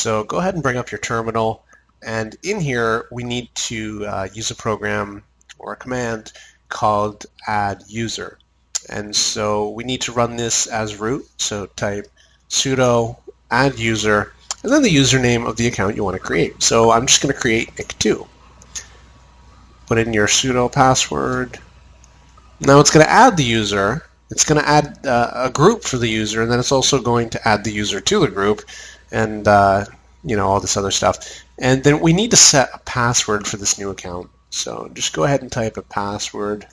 So go ahead and bring up your terminal, and in here we need to use a program or a command called add user. And so we need to run this as root, so type sudo add user and then the username of the account you want to create. So I'm just going to create Nick2. Put in your sudo password. Now it's going to add the user. It's going to add a group for the user, and then it's also going to add the user to the group, and all this other stuff. And then we need to set a password for this new account. So just go ahead and type a password.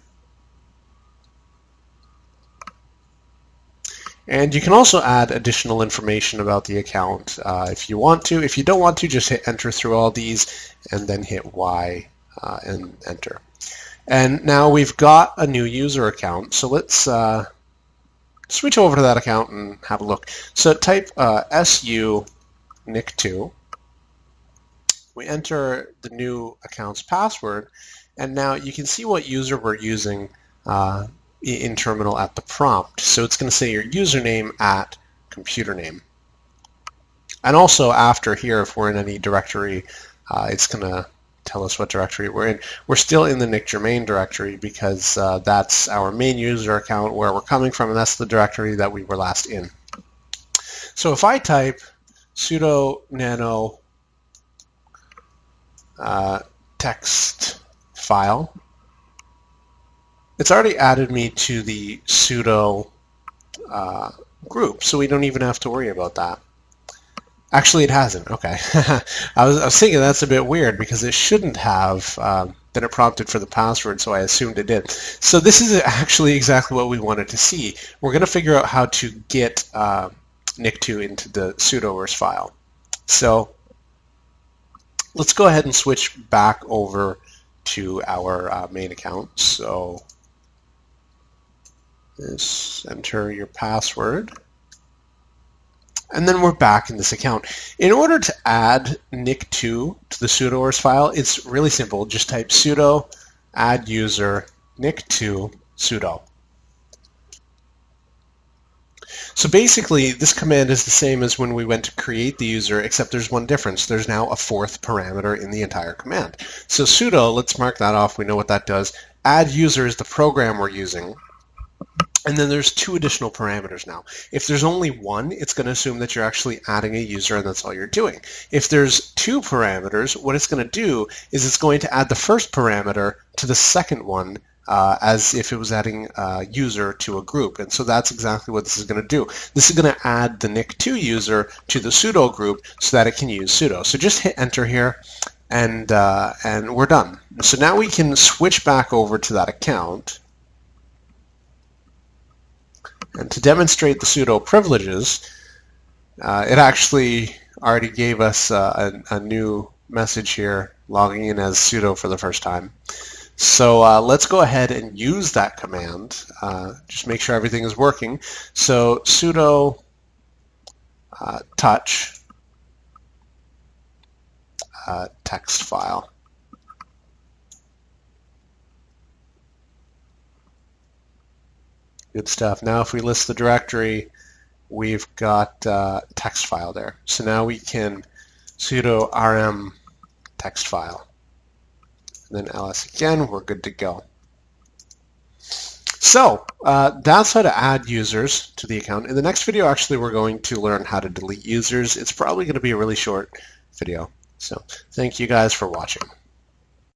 And you can also add additional information about the account if you want to. If you don't want to, just hit enter through all these and then hit Y and enter. And now we've got a new user account. So let's switch over to that account and have a look. So type su nick2. We enter the new account's password, and now you can see what user we're using in terminal at the prompt. So it's going to say your username at computer name. And also after here, if we're in any directory, it's going to tell us what directory we're in. We're still in the Nick Germain directory because that's our main user account where we're coming from, and that's the directory that we were last in. So if I type sudo nano text file, it's already added me to the sudo group, so we don't even have to worry about that. Actually, it hasn't. Okay. I was thinking that's a bit weird because it shouldn't have been prompted for the password, so I assumed it did. So this is actually exactly what we wanted to see. We're going to figure out how to get Nick2 into the sudoers file. So let's go ahead and switch back over to our main account. So just enter your password. And then we're back in this account. In order to add Nick2 to the sudoers file, it's really simple. Just type sudo add user nick2 sudo. So basically, this command is the same as when we went to create the user, except there's one difference. There's now a fourth parameter in the entire command. So sudo, let's mark that off. We know what that does. Add user is the program we're using. And then there's two additional parameters now. If there's only one, it's going to assume that you're actually adding a user and that's all you're doing. If there's two parameters, what it's going to do is it's going to add the first parameter to the second one as if it was adding a user to a group. And so that's exactly what this is going to do. This is going to add the Nick2 user to the sudo group so that it can use sudo. So just hit enter here and we're done. So now we can switch back over to that account. And to demonstrate the sudo privileges, it actually already gave us a new message here, logging in as sudo for the first time. So let's go ahead and use that command. Just make sure everything is working. So sudo touch text file. Good stuff. Now if we list the directory, we've got text file there. So now we can sudo rm text file. And then ls again, we're good to go. So that's how to add users to the account. In the next video, actually, we're going to learn how to delete users. It's probably going to be a really short video. So thank you guys for watching.